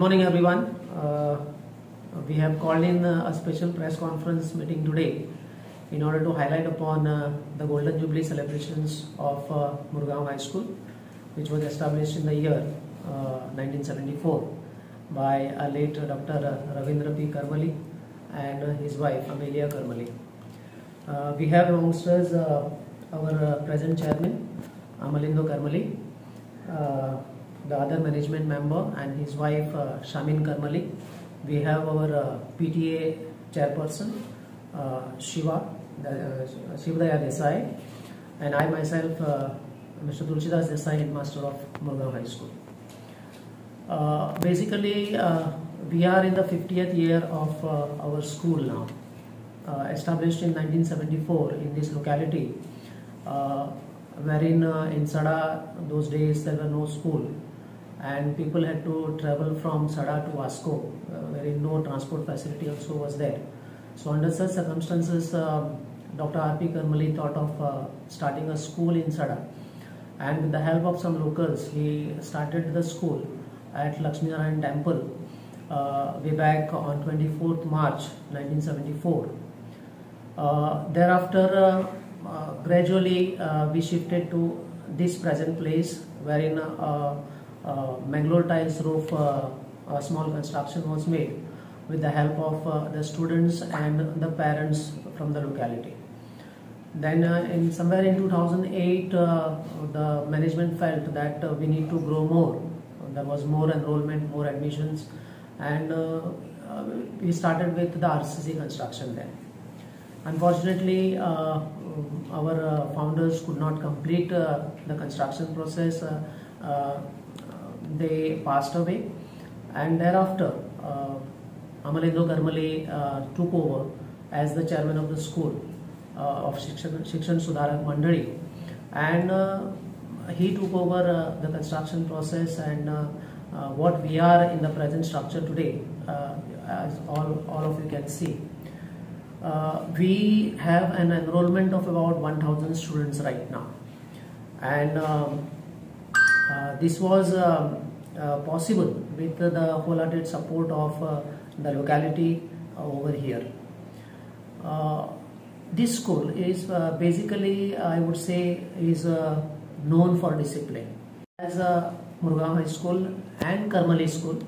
morning everyone. We have called in a special press conference meeting today in order to highlight upon the Golden Jubilee celebrations of Murgao High School, which was established in the year 1974 by a late Dr. Ravindra P. Karmali and his wife Amelia Karmali. We have amongst us our present chairman Amalindo Karmali, the other management member and his wife Shamin Karmali. We have our PTA chairperson Shivdaya Desai, and I myself Mr. Tulsidas Desai, headmaster of Murgao High School. Basically, we are in the 50th year of our school now, established in 1974 in this locality, wherein in Sada those days there were no school and people had to travel from Sada to Vasco, wherein no transport facility also was there. So under such circumstances, Dr. R.P. Karmali thought of starting a school in Sada, and with the help of some locals he started the school at Lakshmi Narayan Temple way back on 24th March 1974. Thereafter gradually we shifted to this present place, wherein Mangalore tiles roof small construction was made with the help of the students and the parents from the locality. Then somewhere in 2008 the management felt that we need to grow more. There was more enrollment, more admissions, and we started with the RCC construction then. Unfortunately, our founders could not complete the construction process. They passed away, and thereafter Amalindo Karmali took over as the chairman of the school of Shikshan Sudharak Mandali, and he took over the construction process, and what we are in the present structure today, as all of you can see. We have an enrollment of about 1,000 students right now, and this was possible with the wholehearted support of the locality over here. This school is basically, I would say, is known for discipline. As Murgao High School and Karmali School,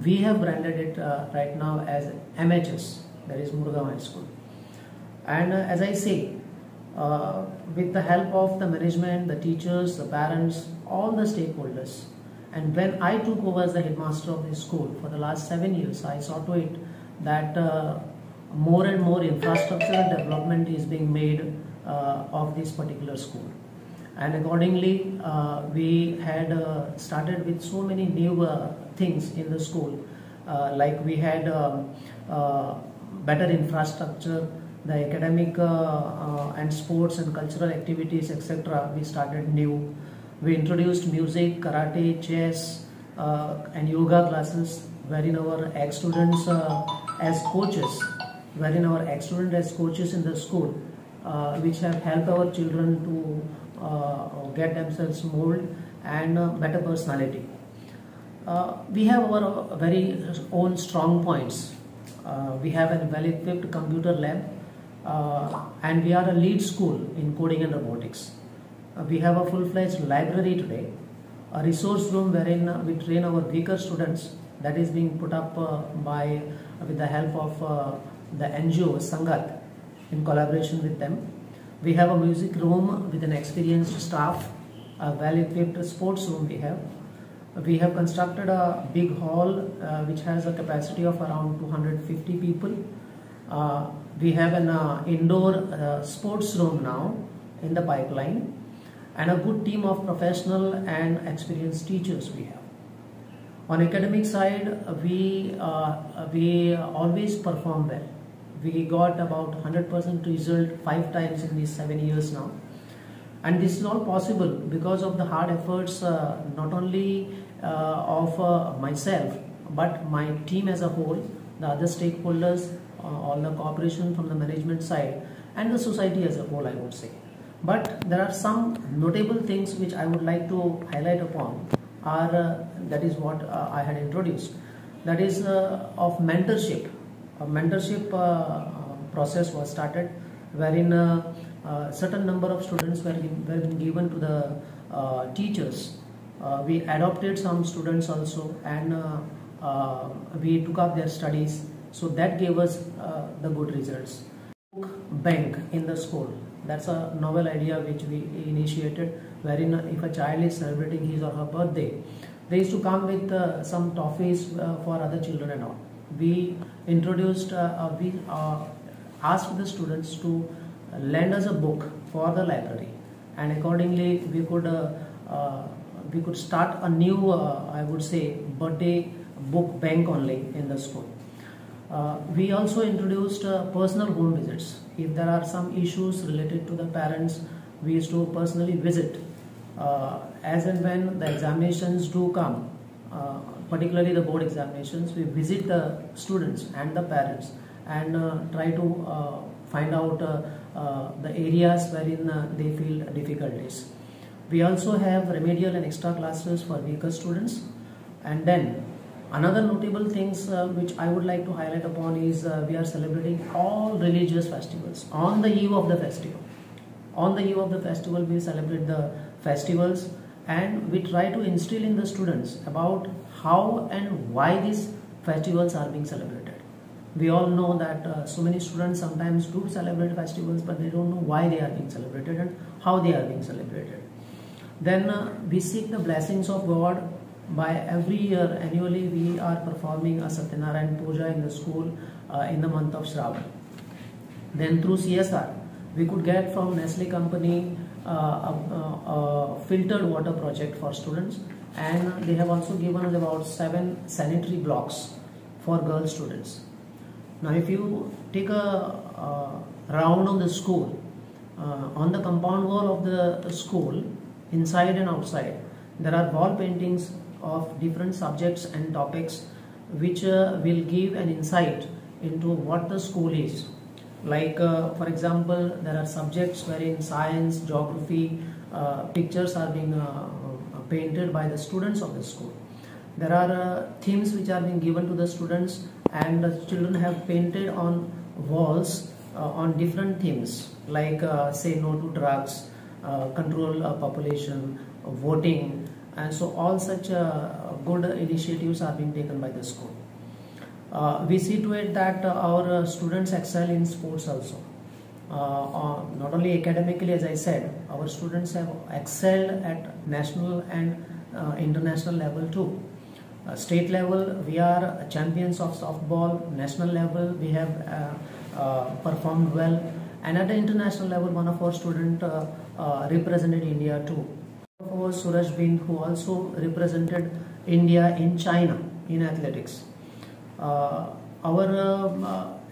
we have branded it right now as MHS, that is Murgao High School. And as I say, with the help of the management, the teachers, the parents, all the stakeholders, and when I took over as the headmaster of this school for the last 7 years, I saw to it that more and more infrastructure development is being made of this particular school. And accordingly, we had started with so many new things in the school, like we had better infrastructure, the academic and sports and cultural activities, etc. we started new. We introduced music, karate, chess and yoga classes, wherein our ex-students as coaches, in the school, which have helped our children to get themselves molded and better personality. We have our very own strong points. We have a well-equipped computer lab, and we are a lead school in coding and robotics. We have a full-fledged library today, a resource room wherein we train our weaker students, that is being put up with the help of the NGO Sangat in collaboration with them. We have a music room with an experienced staff, a well-equipped sports room we have. We have constructed a big hall which has a capacity of around 250 people. We have an indoor sports room now in the pipeline, and a good team of professional and experienced teachers we have. On academic side, we always perform well. We got about 100% result 5 times in these 7 years now, and this is all possible because of the hard efforts not only of myself but my team as a whole, the other stakeholders, all the cooperation from the management side, and the society as a whole, I would say. But there are some notable things which I would like to highlight upon, that is what I had introduced. that is of mentorship. A mentorship process was started, wherein certain number of students were given to the teachers. We adopted some students also, and we took up their studies, so that gave us the good results. Bank in the school, that's a novel idea which we initiated, wherein if a child is celebrating his or her birthday, they used to come with some toffees for other children and all. We introduced, we asked the students to lend us a book for the library, and accordingly we could start a new, I would say, birthday book bank only in the school. We also introduced personal home visits. If there are some issues related to the parents, we used to personally visit. As and when the examinations do come, particularly the board examinations, we visit the students and the parents and try to find out the areas wherein they feel difficulties. We also have remedial and extra classes for weaker students. And then another notable things which I would like to highlight upon is we are celebrating all religious festivals on the eve of the festival. On the eve of the festival, we celebrate the festivals, and we try to instill in the students about how and why these festivals are being celebrated. We all know that so many students sometimes do celebrate festivals, but they don't know why they are being celebrated and how they are being celebrated. Then we seek the blessings of God. By every year, annually, we are performing a Satyanarayan Puja in the school in the month of Shravan. Then through CSR, we could get from Nestle company a filtered water project for students, and they have also given us about 7 sanitary blocks for girl students. Now if you take a round on the school, on the compound wall of the school, inside and outside, there are wall paintings of different subjects and topics which will give an insight into what the school is. Like for example, there are subjects wherein science, geography, pictures are being painted by the students of the school. There are themes which are being given to the students, and the children have painted on walls on different themes, like say no to drugs, control population, voting, and so all such good initiatives are being taken by the school. We see to it that our students excel in sports also. Not only academically, as I said, our students have excelled at national and international level too. State level, we are champions of softball. National level, we have performed well, and at the international level, one of our students represented India too. Our Suraj Bind, who also represented India in China in athletics. Our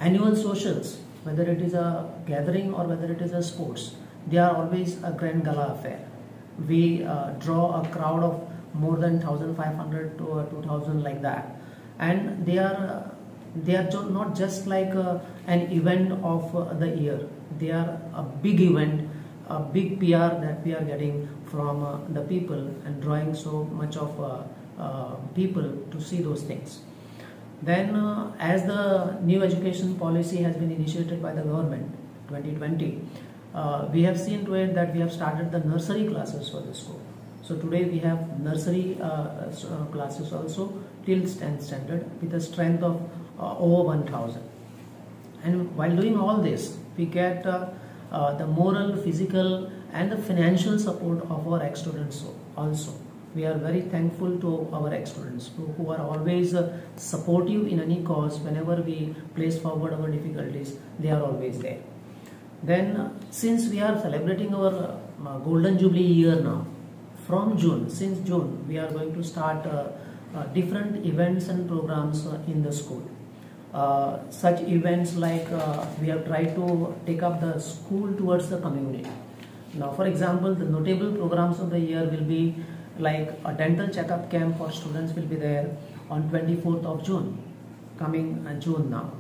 annual socials, whether it is a gathering or whether it is a sports, they are always a grand gala affair. We draw a crowd of more than 1,500 to 2,000 like that, and they are not just like an event of the year. They are a big event, a big PR that we are getting from the people, and drawing so much of people to see those things. Then as the new education policy has been initiated by the government 2020, we have seen to it that we have started the nursery classes for the school. So today we have nursery classes also till 10th standard with a strength of over 1,000. And while doing all this, we get the moral, physical and the financial support of our ex-students also. We are very thankful to our ex-students who are always supportive in any cause. Whenever we place forward our difficulties, they are always there. Then since we are celebrating our Golden Jubilee year now, from June, since June, we are going to start different events and programs in the school. Such events like we have tried to take up the school towards the community. Now, for example, the notable programs of the year will be like a dental checkup camp for students will be there on 24th of June, coming June now.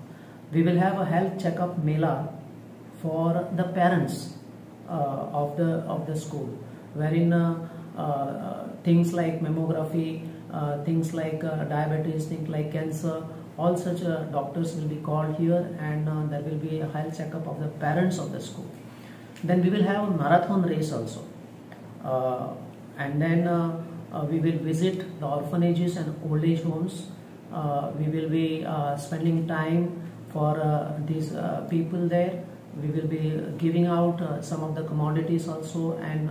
We will have a health checkup mela for the parents of the school, wherein things like mammography, things like diabetes, things like cancer, all such doctors will be called here, and there will be a health checkup of the parents of the school. Then we will have a marathon race also, and then we will visit the orphanages and old age homes. We will be spending time for these people there. We will be giving out some of the commodities also, and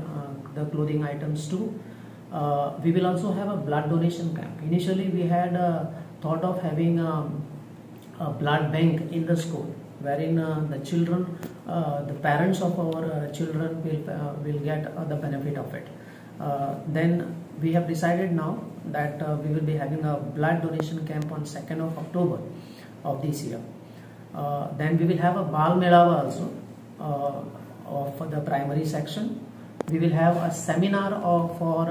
the clothing items too. We will also have a blood donation camp. Initially we had thought of having a blood bank in the school, wherein the children, the parents of our children will get the benefit of it. Then we have decided now that we will be having a blood donation camp on 2nd of October of this year. Then we will have a Bal Melava also for the primary section. We will have a seminar for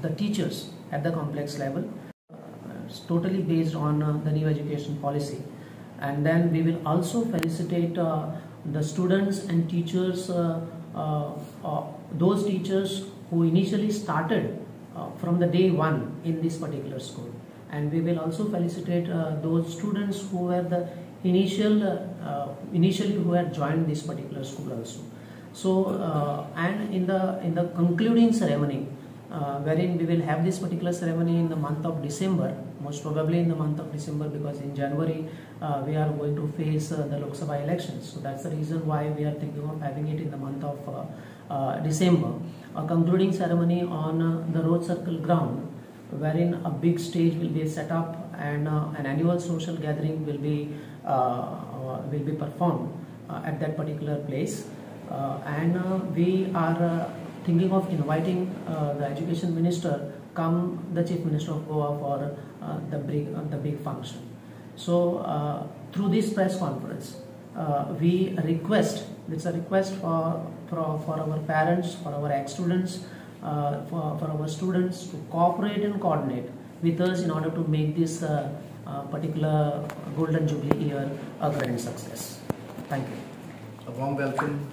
the teachers at the complex level. It's totally based on the new education policy. And then we will also felicitate the students and teachers, those teachers who initially started from the day one in this particular school. And we will also felicitate those students who were the initially who had joined this particular school also. So and in the concluding ceremony, wherein we will have this particular ceremony in the month of December, most probably in the month of December, because in January we are going to face the Lok Sabha elections. So that's the reason why we are thinking of having it in the month of December. A concluding ceremony on the road circle ground, wherein a big stage will be set up and an annual social gathering will be performed at that particular place. And we are thinking of inviting the education minister come the chief minister of Goa for the big function. So through this press conference, we request, it's a request for our parents, for our ex-students, for our students to cooperate and coordinate with us in order to make this particular Golden Jubilee year a grand success. Thank you. A warm welcome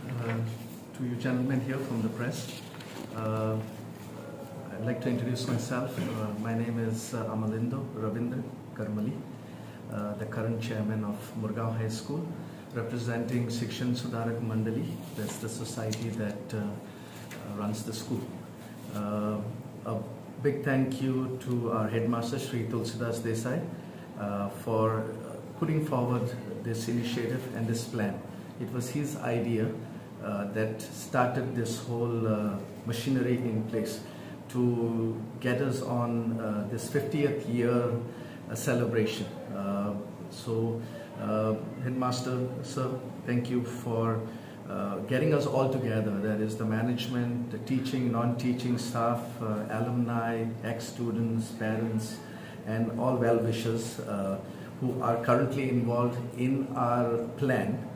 to you gentlemen here from the press. I'd like to introduce myself. My name is Amalindo Ravindra Karmali, the current chairman of Murgao High School, representing Shikshan Sudharak Mandali. That's the society that runs the school. A big thank you to our headmaster Shri Tulsidas Desai for putting forward this initiative and this plan. It was his idea that started this whole machinery in place to get us on this 50th year celebration. So Headmaster Sir, thank you for getting us all together. That is the management, the teaching, non-teaching staff, alumni, ex-students, parents, and all well-wishers who are currently involved in our plan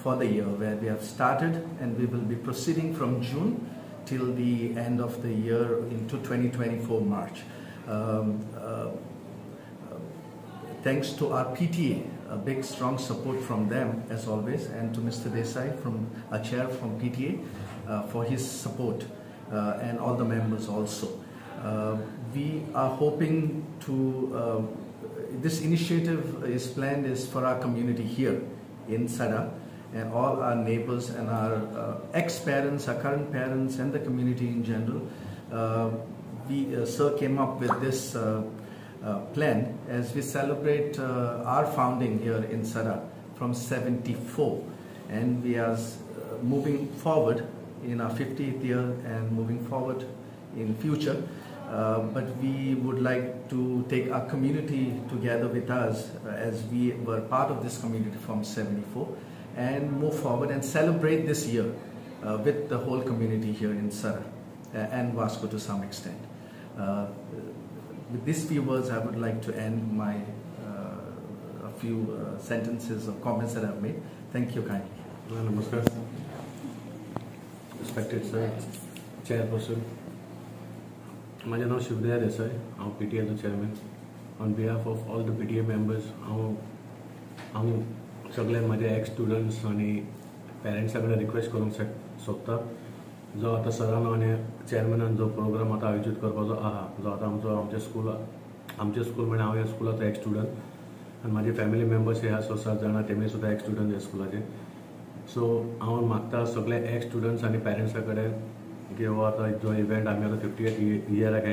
for the year, where we have started and we will be proceeding from June till the end of the year into 2024 March. Thanks to our PTA, a big strong support from them as always, and to Mr. Desai, from our chair from PTA, for his support, and all the members also. We are hoping to, this initiative is planned is for our community here in Sada, and all our neighbors and our ex-parents, our current parents, and the community in general. Sir came up with this plan as we celebrate our founding here in Sada from 74, and we are moving forward in our 50th year and moving forward in future. But we would like to take our community together with us, as we were part of this community from 74, and move forward and celebrate this year with the whole community here in Sada and Vasco to some extent. With these few words, I would like to end my a few sentences or comments that I've made. Thank you kindly. Namaskar. Respected sir, chairperson. My name is Shivdaya Desai. I'm PTA the chairman. On behalf of all the PTA members, I'm सगळे माझे ex students आणि parents ला request करून शकता जो आतां सरान आनी चॅरमॅनान जो प्रोग्राम आतां आयोजीत करपाचो आहा, जो आतां आमचे स्कूल म्हणजे हांव ह्या स्कुलाचो एक स्टुडंट आनी म्हाजे फॅमिली मेंबर्स हे आसा 6-7 जाणां, तेमी सुद्दां एक स्टुडंट ह्या स्कुलाचे. सो हांव मागता सगळे एक्स स्टुडंट्स आनी पेरंट्सा कडेन की हो आतां जो इव्हेंट आमी आतां 50th इयराक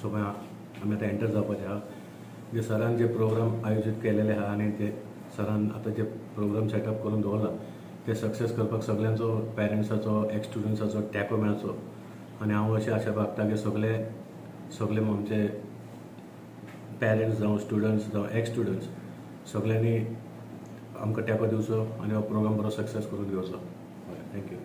सगळें आमी आतां एंटर जावपाचे आहा, जे सरान जे प्रोग्राम आयोजीत केलेले आहा आनी ते सरान आतां जे प्रोग्राम सेटअप करून दवरला ते सक्सेस करपाक सगळ्यांचो पेरंट्साचो एक्स स्टुडंट्साचो तेंको मेळचो. आनी हांव अशी आशा बागता की सगळे आमचे पेरंट्स जावं स्टुडंट्स जावं एक्स स्टुडंट्स सगळ्यांनी आमकां तेंको दिवचो आनी हो प्रोग्राम बरो सक्सेस करून घेवचो. थँक्यू.